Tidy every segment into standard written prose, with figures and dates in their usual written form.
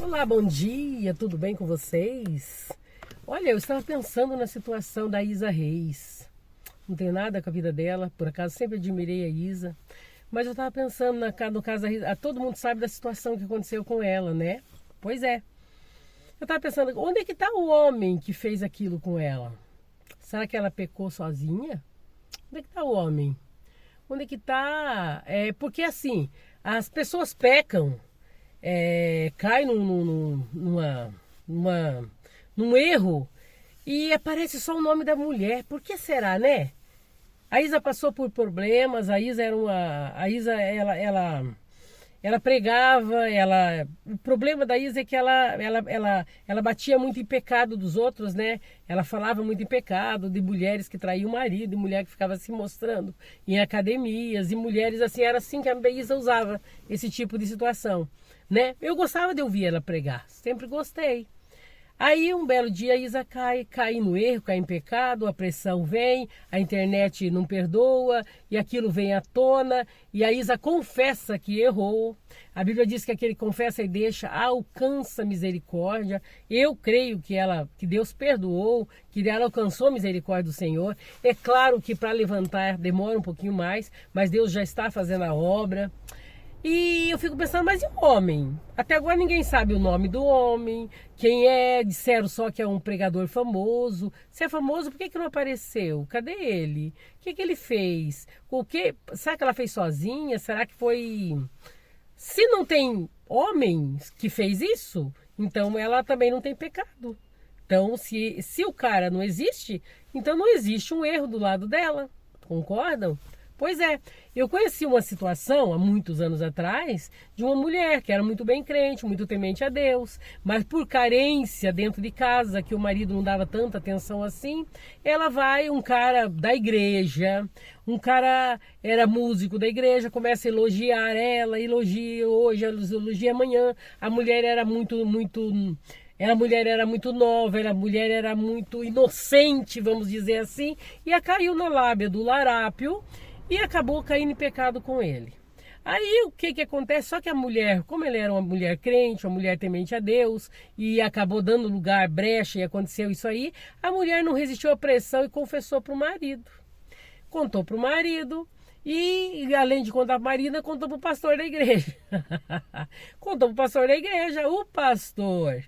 Olá, bom dia, tudo bem com vocês? Olha, eu estava pensando na situação da Isa Reis. Não tenho nada com a vida dela, por acaso sempre admirei a Isa. Mas eu estava pensando no caso da Isa, todo mundo sabe da situação que aconteceu com ela, né? Pois é. Eu estava pensando, onde é que está o homem que fez aquilo com ela? Será que ela pecou sozinha? Onde é que está o homem? Onde é que está? Porque assim, as pessoas pecam. Cai num erro e aparece só o nome da mulher. Por que será, né? A Isa passou por problemas, ela pregava, o problema da Isa é que ela batia muito em pecado dos outros, né? Ela falava muito em pecado de mulheres que traíam o marido, de mulher que ficava se mostrando em academias, e mulheres assim, era assim que a Isa usava esse tipo de situação, né? Eu gostava de ouvir ela pregar, sempre gostei. Aí um belo dia a Isa cai no erro, cai em pecado, a pressão vem, a internet não perdoa e aquilo vem à tona e a Isa confessa que errou. A Bíblia diz que aquele que confessa e deixa alcança misericórdia. Eu creio que Deus perdoou, que ela alcançou a misericórdia do Senhor. É claro que para levantar demora um pouquinho mais, mas Deus já está fazendo a obra. E eu fico pensando, mas e o homem? Até agora ninguém sabe o nome do homem, quem é, disseram só que é um pregador famoso. Se é famoso, por que não apareceu? Cadê ele? O que ele fez? Será que ela fez sozinha? Será que foi... Se não tem homem que fez isso, então ela também não tem pecado. Então, se o cara não existe, então não existe um erro do lado dela. Concordam? Pois é, eu conheci uma situação há muitos anos atrás de uma mulher que era muito bem crente, muito temente a Deus, mas por carência dentro de casa, que o marido não dava tanta atenção assim, um cara da igreja, um cara era músico da igreja, começa a elogiar ela, elogia hoje, elogia amanhã. A mulher era muito nova, a mulher era muito inocente, vamos dizer assim, e caiu na lábia do larápio e acabou caindo em pecado com ele. Aí o que acontece? Só que a mulher, como ela era uma mulher crente, uma mulher temente a Deus, e acabou dando lugar, brecha, e aconteceu isso aí, a mulher não resistiu à pressão e confessou para o marido. Contou para o marido. E além de contar para o marido, contou para o pastor da igreja. Contou para o pastor da igreja. O pastor,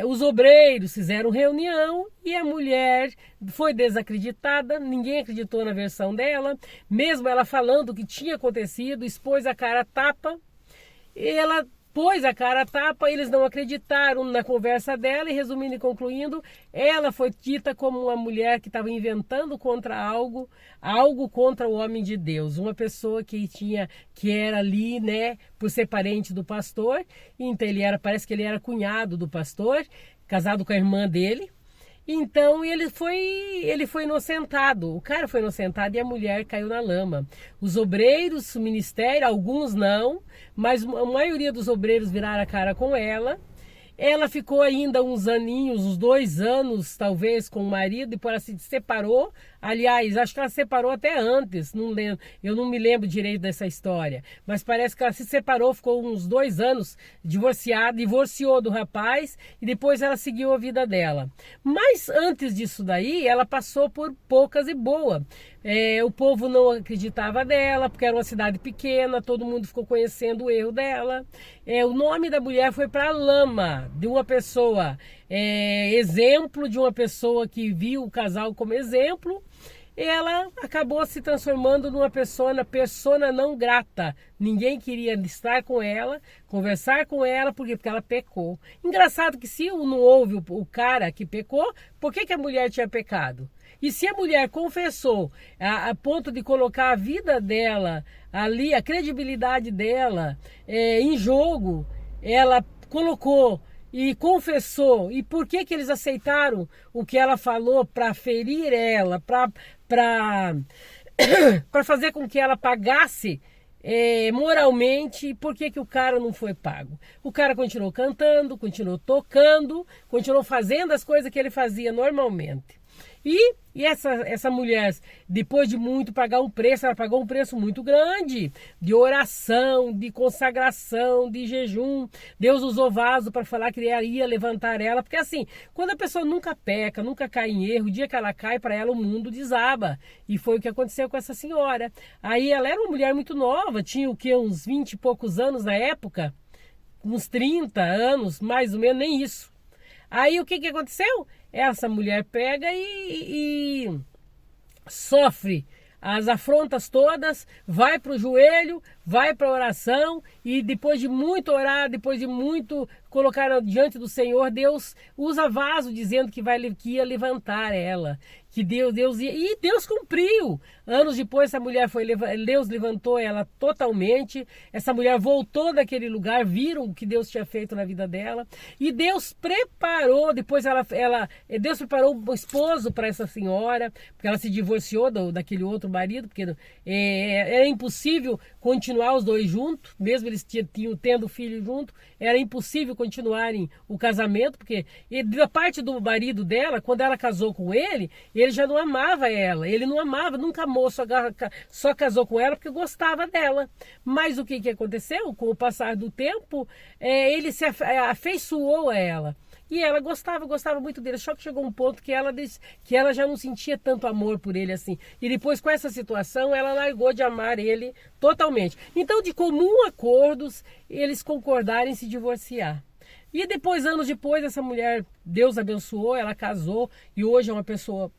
os obreiros fizeram reunião e a mulher foi desacreditada. Ninguém acreditou na versão dela. Mesmo ela falando o que tinha acontecido, expôs a cara a tapa. Ela pôs a cara a tapa, eles não acreditaram na conversa dela e, resumindo e concluindo, ela foi dita como uma mulher que estava inventando contra algo contra o homem de Deus, uma pessoa que era ali, né, por ser parente do pastor. Então parece que ele era cunhado do pastor, casado com a irmã dele. Então ele foi inocentado, o cara foi inocentado e a mulher caiu na lama. Os obreiros, o ministério, alguns não, mas a maioria dos obreiros viraram a cara com ela. Ela ficou ainda uns aninhos, uns 2 anos talvez com o marido, e depois ela se separou. Aliás, acho que ela se separou até antes, não lembro, eu não me lembro direito dessa história. Mas parece que ela se separou, ficou uns 2 anos divorciada, divorciou do rapaz e depois ela seguiu a vida dela. Mas antes disso daí, ela passou por poucas e boas. O povo não acreditava nela, porque era uma cidade pequena, todo mundo ficou conhecendo o erro dela. O nome da mulher foi para a lama, de uma pessoa, exemplo de uma pessoa que viu o casal como exemplo. Ela acabou se transformando numa persona não grata. Ninguém queria estar com ela, conversar com ela, porque ela pecou. Engraçado que se não houve o cara que pecou, por que a mulher tinha pecado? E se a mulher confessou a ponto de colocar a vida dela ali, a credibilidade dela em jogo, ela colocou e confessou. E por que eles aceitaram o que ela falou para ferir ela, para fazer com que ela pagasse moralmente? E por que o cara não foi pago? O cara continuou cantando, continuou tocando, continuou fazendo as coisas que ele fazia normalmente. E essa mulher, depois de muito pagar um preço, ela pagou um preço muito grande de oração, de consagração, de jejum. Deus usou vaso para falar que ele ia levantar ela, porque assim, quando a pessoa nunca peca, nunca cai em erro, o dia que ela cai, para ela o mundo desaba. E foi o que aconteceu com essa senhora. Aí ela era uma mulher muito nova, tinha o quê? Uns 20 e poucos anos na época, uns 30 anos, mais ou menos, nem isso. Aí o que aconteceu? Essa mulher pega e sofre as afrontas todas, vai para o joelho, vai para a oração e depois de muito orar, depois de muito colocar diante do Senhor, Deus usa vaso dizendo que ia levantar ela, que Deus ia, e Deus cumpriu. Anos depois essa mulher Deus levantou ela totalmente, essa mulher voltou daquele lugar, viram o que Deus tinha feito na vida dela e Deus preparou, depois Deus preparou um esposo para essa senhora, porque ela se divorciou daquele outro marido, porque era impossível continuar os dois juntos, mesmo eles tendo filho junto, era impossível continuarem o casamento, porque da parte do marido dela, quando ela casou com ele já não amava ela, ele não amava, nunca amou, só casou com ela porque gostava dela. Mas o que aconteceu? Com o passar do tempo, ele se afeiçoou a ela. E ela gostava muito dele, só que chegou um ponto que ela já não sentia tanto amor por ele assim. E depois, com essa situação, ela largou de amar ele totalmente. Então, de comum acordo, eles concordaram em se divorciar. E depois, anos depois, essa mulher, Deus abençoou, ela casou e hoje é uma pessoa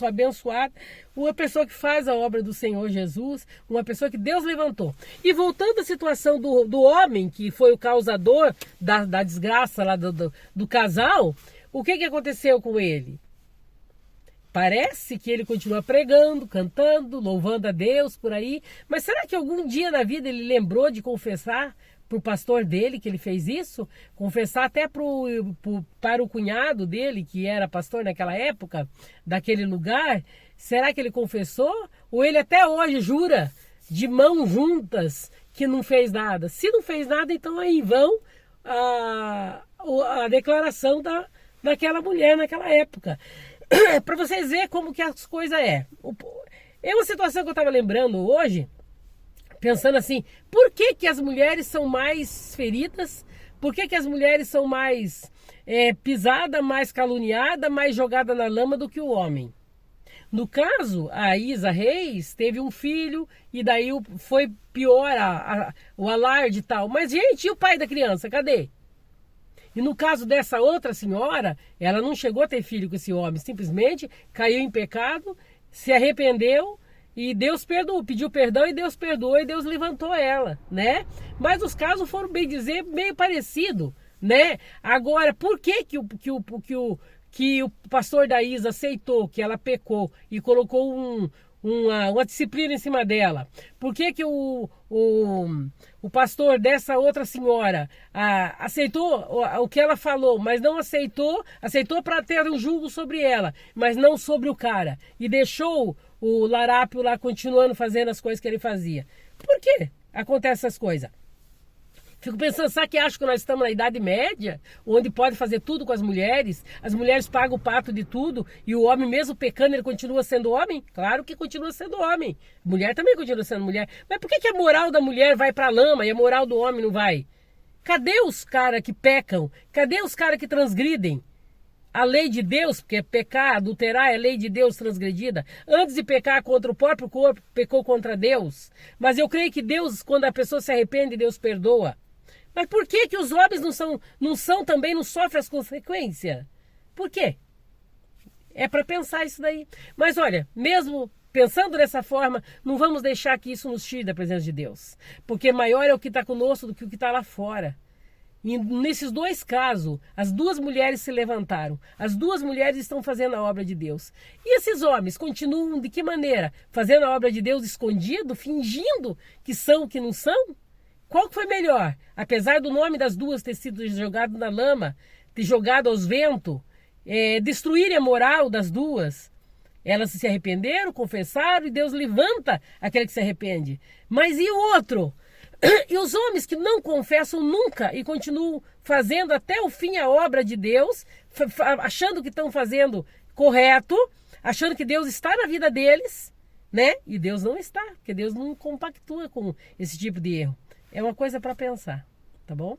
abençoada, uma pessoa que faz a obra do Senhor Jesus, uma pessoa que Deus levantou. E voltando à situação do homem, que foi o causador da desgraça lá do casal, o que aconteceu com ele? Parece que ele continua pregando, cantando, louvando a Deus por aí, mas será que algum dia na vida ele lembrou de confessar para o pastor dele que ele fez isso? Confessar até para o cunhado dele, que era pastor naquela época, daquele lugar? Será que ele confessou? Ou ele até hoje jura, de mãos juntas, que não fez nada? Se não fez nada, então é em vão a declaração daquela mulher naquela época. Para vocês verem como que as coisas é. É uma situação que eu estava lembrando hoje, pensando assim, por que as mulheres são mais feridas? Por que as mulheres são mais pisadas, mais caluniadas, mais jogadas na lama do que o homem? No caso, a Isa Reis teve um filho e daí foi pior o alarde e tal. Mas, gente, e o pai da criança? Cadê? E no caso dessa outra senhora, ela não chegou a ter filho com esse homem, simplesmente caiu em pecado, se arrependeu e Deus perdoou, pediu perdão e Deus perdoou e Deus levantou ela, né? Mas os casos foram, bem dizer, meio parecidos, né? Agora, por que o pastor da Isa aceitou que ela pecou e colocou uma disciplina em cima dela? Por que o pastor dessa outra senhora aceitou o que ela falou, mas não aceitou para ter um julgo sobre ela, mas não sobre o cara, e deixou o larápio lá continuando fazendo as coisas que ele fazia? Por que acontecem essas coisas? Fico pensando, será que acho que nós estamos na Idade Média, onde pode fazer tudo com as mulheres pagam o pato de tudo, e o homem mesmo pecando, ele continua sendo homem? Claro que continua sendo homem. Mulher também continua sendo mulher. Mas por que a moral da mulher vai para a lama e a moral do homem não vai? Cadê os caras que pecam? Cadê os caras que transgridem a lei de Deus? Porque pecar, adulterar é lei de Deus transgredida. Antes de pecar contra o próprio corpo, pecou contra Deus. Mas eu creio que Deus, quando a pessoa se arrepende, Deus perdoa. Mas por que os homens não sofrem as consequências? Por quê? É para pensar isso daí. Mas olha, mesmo pensando dessa forma, não vamos deixar que isso nos tire da presença de Deus. Porque maior é o que está conosco do que o que está lá fora. E nesses dois casos, as duas mulheres se levantaram. As duas mulheres estão fazendo a obra de Deus. E esses homens continuam de que maneira? Fazendo a obra de Deus escondido, fingindo que são o que não são? Qual foi melhor? Apesar do nome das duas ter sido jogado na lama, ter jogado aos ventos, destruírem a moral das duas, elas se arrependeram, confessaram e Deus levanta aquele que se arrepende. Mas e o outro? E os homens que não confessam nunca e continuam fazendo até o fim a obra de Deus, achando que estão fazendo correto, achando que Deus está na vida deles, né? E Deus não está, porque Deus não compactua com esse tipo de erro. É uma coisa para pensar, tá bom?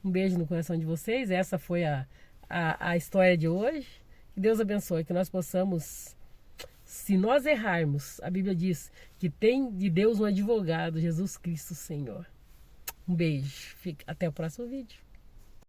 Um beijo no coração de vocês. Essa foi a história de hoje. Que Deus abençoe, que nós possamos, se nós errarmos, a Bíblia diz que tem de Deus um advogado, Jesus Cristo Senhor. Um beijo. Até o próximo vídeo.